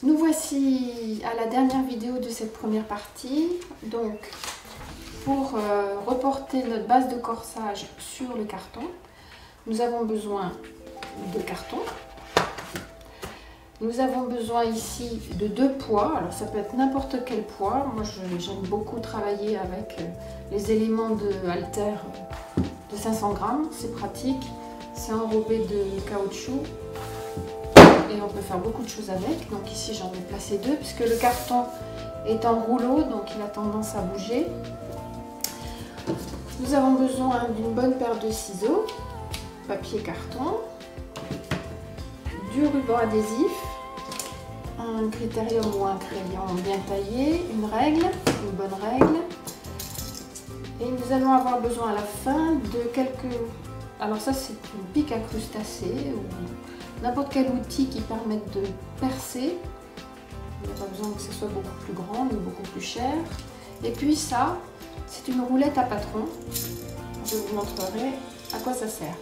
Nous voici à la dernière vidéo de cette première partie. Donc, pour reporter notre base de corsage sur le carton, nous avons besoin de carton. Nous avons besoin ici de 2 poids. Alors, ça peut être n'importe quel poids. Moi, j'aime beaucoup travailler avec les éléments de halter de 500 grammes. C'est pratique. C'est enrobé de caoutchouc. Et on peut faire beaucoup de choses avec. Donc ici j'en ai placé 2 puisque le carton est en rouleau, donc il a tendance à bouger. Nous avons besoin d'une bonne paire de ciseaux, papier carton, du ruban adhésif, un critérium ou un crayon bien taillé, une règle, une bonne règle. Et nous allons avoir besoin à la fin de quelques... Alors ça c'est une pique à crustacés ou n'importe quel outil qui permette de percer. Il n'y a pas besoin que ce soit beaucoup plus grand ni beaucoup plus cher. Et puis ça, c'est une roulette à patron. Je vous montrerai à quoi ça sert.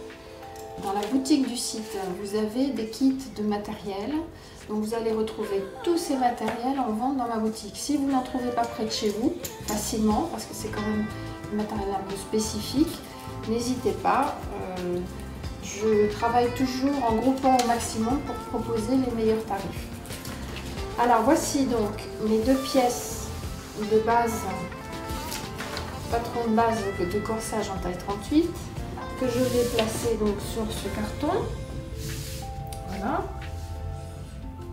Dans la boutique du site, vous avez des kits de matériel. Donc vous allez retrouver tous ces matériels en vente dans ma boutique. Si vous n'en trouvez pas près de chez vous, facilement, parce que c'est quand même du matériel un peu spécifique, n'hésitez pas. Je travaille toujours en groupant au maximum pour proposer les meilleurs tarifs. Alors voici donc mes 2 pièces de base, patron de base de corsage en taille 38 que je vais placer donc sur ce carton. Voilà.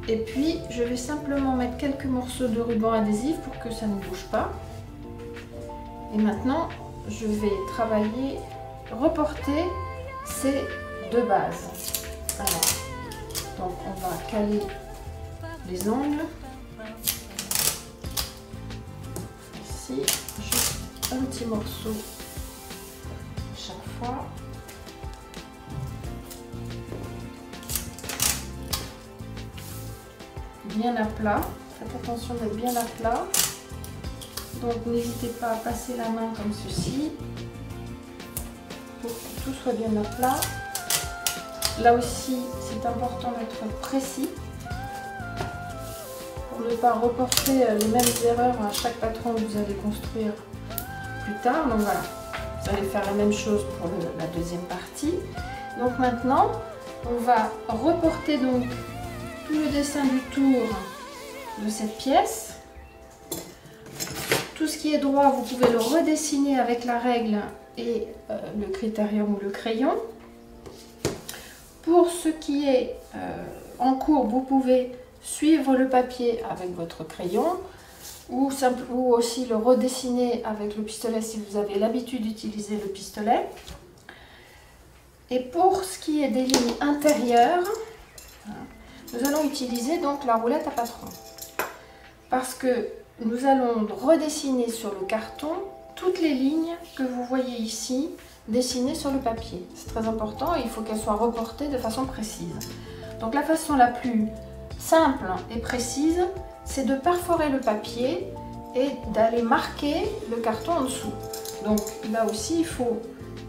Et puis je vais simplement mettre quelques morceaux de ruban adhésif pour que ça ne bouge pas. Et maintenant je vais travailler, reporter ces 2 bases. Alors, donc on va caler les ongles. Ici, juste un petit morceau chaque fois. Bien à plat. Faites attention d'être bien à plat. Donc n'hésitez pas à passer la main comme ceci pour que tout soit bien à plat. Là aussi, c'est important d'être précis pour ne pas reporter les mêmes erreurs à chaque patron que vous allez construire plus tard. Donc voilà, vous allez faire la même chose pour la deuxième partie. Donc maintenant, on va reporter donc tout le dessin du tour de cette pièce. Tout ce qui est droit, vous pouvez le redessiner avec la règle et le critérium ou le crayon. Pour ce qui est en courbe, vous pouvez suivre le papier avec votre crayon ou aussi le redessiner avec le pistolet si vous avez l'habitude d'utiliser le pistolet. Et pour ce qui est des lignes intérieures, nous allons utiliser donc la roulette à patron. Parce que nous allons redessiner sur le carton toutes les lignes que vous voyez ici dessinées sur le papier. C'est très important et il faut qu'elles soient reportées de façon précise. Donc la façon la plus simple et précise, c'est de perforer le papier et d'aller marquer le carton en dessous. Donc là aussi, il faut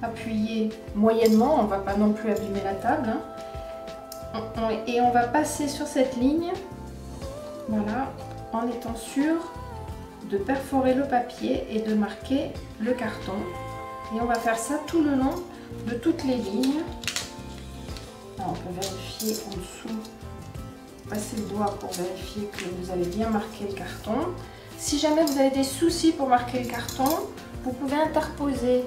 appuyer moyennement, on ne va pas non plus abîmer la table. Et on va passer sur cette ligne, voilà, en étant sûr de perforer le papier et de marquer le carton. Et on va faire ça tout le long de toutes les lignes. Alors, on peut vérifier en dessous, passer le doigt pour vérifier que vous avez bien marqué le carton. Si jamais vous avez des soucis pour marquer le carton, vous pouvez interposer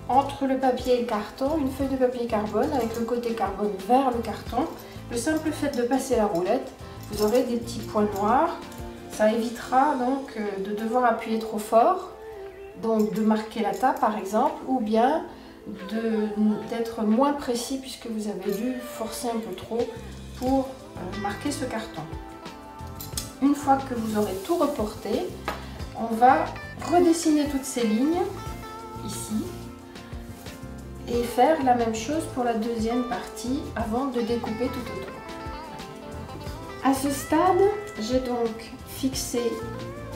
entre le papier et le carton une feuille de papier carbone avec le côté carbone vers le carton. Le simple fait de passer la roulette, vous aurez des petits points noirs. Ça évitera donc de devoir appuyer trop fort, donc de marquer la table par exemple, ou bien d'être moins précis puisque vous avez dû forcer un peu trop pour marquer ce carton. Une fois que vous aurez tout reporté, on va redessiner toutes ces lignes ici et faire la même chose pour la deuxième partie avant de découper tout autour. À ce stade, j'ai donc fixé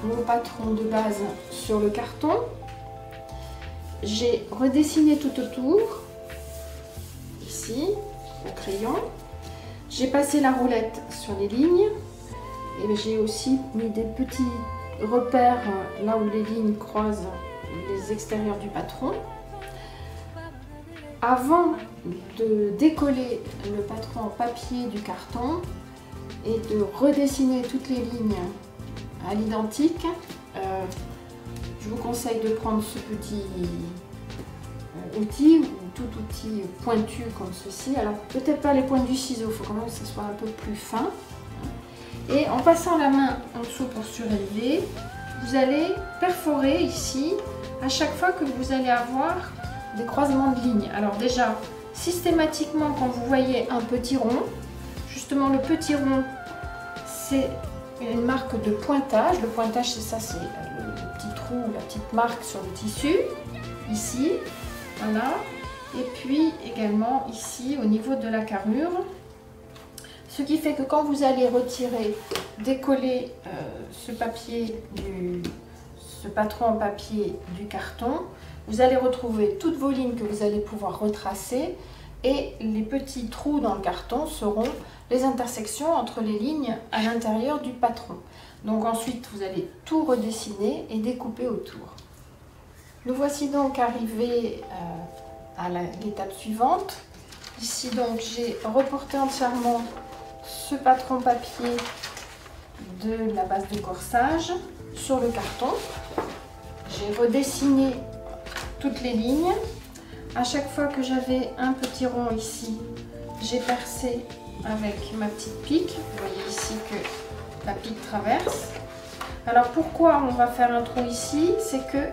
mon patron de base sur le carton. J'ai redessiné tout autour, ici, au crayon. J'ai passé la roulette sur les lignes. Et j'ai aussi mis des petits repères là où les lignes croisent les extérieurs du patron. Avant de décoller le patron en papier du carton et de redessiner toutes les lignes à l'identique, je vous conseille de prendre ce petit outil ou tout outil pointu comme ceci. Alors peut-être pas les pointes du ciseau, il faut quand même que ce soit un peu plus fin. Et en passant la main en dessous pour surélever, vous allez perforer ici à chaque fois que vous allez avoir des croisements de lignes. Alors déjà, systématiquement quand vous voyez un petit rond, justement le petit rond c'est une marque de pointage. Le pointage c'est ça, c'est le petit trou, la petite marque sur le tissu, ici, voilà. Et puis également ici au niveau de la carrure. Ce qui fait que quand vous allez retirer, décoller ce patron en papier du carton, vous allez retrouver toutes vos lignes que vous allez pouvoir retracer et les petits trous dans le carton seront les intersections entre les lignes à l'intérieur du patron. Donc ensuite, vous allez tout redessiner et découper autour. Nous voici donc arrivés à l'étape suivante. Ici donc j'ai reporté entièrement ce patron papier de la base de corsage sur le carton. J'ai redessiné toutes les lignes. À chaque fois que j'avais un petit rond ici, j'ai percé avec ma petite pique. Vous voyez ici que la pique traverse. Alors pourquoi on va faire un trou ici? C'est que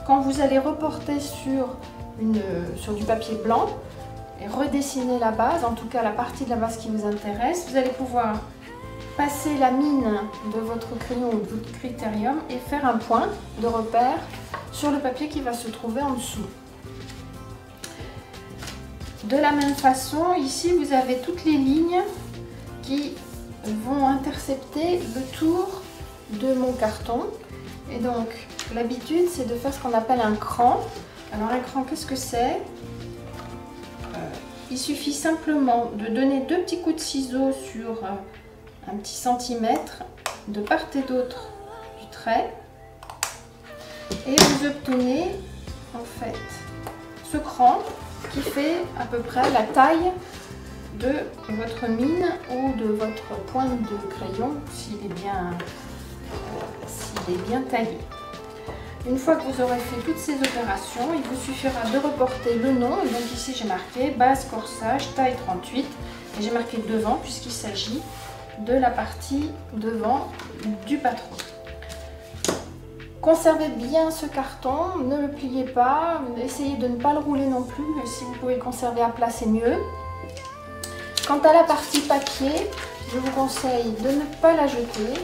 quand vous allez reporter sur du papier blanc et redessiner la base, en tout cas la partie de la base qui vous intéresse, vous allez pouvoir passer la mine de votre crayon ou de votre critérium et faire un point de repère sur le papier qui va se trouver en dessous. De la même façon, ici vous avez toutes les lignes qui vont intercepter le tour de mon carton. Et donc l'habitude c'est de faire ce qu'on appelle un cran. Alors un cran, qu'est-ce que c'est? Il suffit simplement de donner deux petits coups de ciseau sur un petit centimètre de part et d'autre du trait et vous obtenez en fait ce cran qui fait à peu près la taille de votre mine ou de votre pointe de crayon s'il est bien taillé. Une fois que vous aurez fait toutes ces opérations, il vous suffira de reporter le nom. Et donc ici j'ai marqué base corsage taille 38 et j'ai marqué devant puisqu'il s'agit de la partie devant du patron. Conservez bien ce carton, ne le pliez pas, essayez de ne pas le rouler non plus, mais si vous pouvez le conserver à plat c'est mieux. Quant à la partie papier, je vous conseille de ne pas la jeter.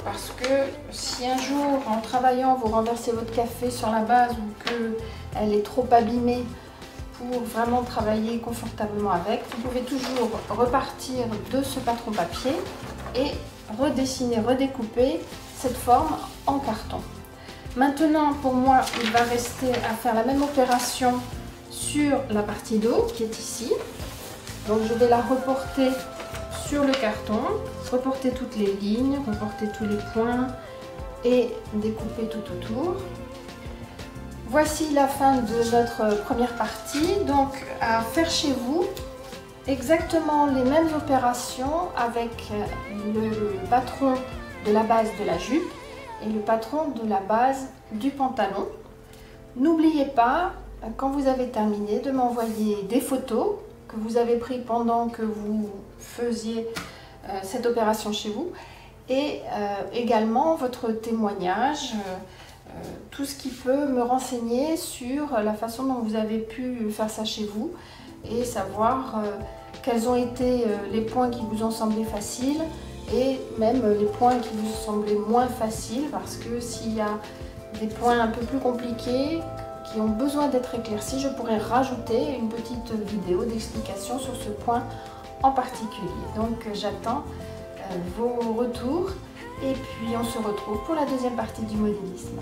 Parce que si un jour, en travaillant, vous renversez votre café sur la base ou qu'elle est trop abîmée pour vraiment travailler confortablement avec, vous pouvez toujours repartir de ce patron papier et redessiner, redécouper cette forme en carton. Maintenant, pour moi, il va rester à faire la même opération sur la partie dos qui est ici. Donc je vais la reporter sur le carton, reporter toutes les lignes, reporter tous les points et découper tout autour. Voici la fin de notre première partie. Donc à faire chez vous exactement les mêmes opérations avec le patron de la base de la jupe et le patron de la base du pantalon. N'oubliez pas, quand vous avez terminé, de m'envoyer des photos que vous avez prises pendant que vous faisiez cette opération chez vous et également votre témoignage, tout ce qui peut me renseigner sur la façon dont vous avez pu faire ça chez vous et savoir quels ont été les points qui vous ont semblé faciles et même les points qui vous ont semblé moins faciles, parce que s'il y a des points un peu plus compliqués qui ont besoin d'être éclaircis, je pourrais rajouter une petite vidéo d'explication sur ce point en particulier. Donc j'attends vos retours et puis on se retrouve pour la deuxième partie du modélisme.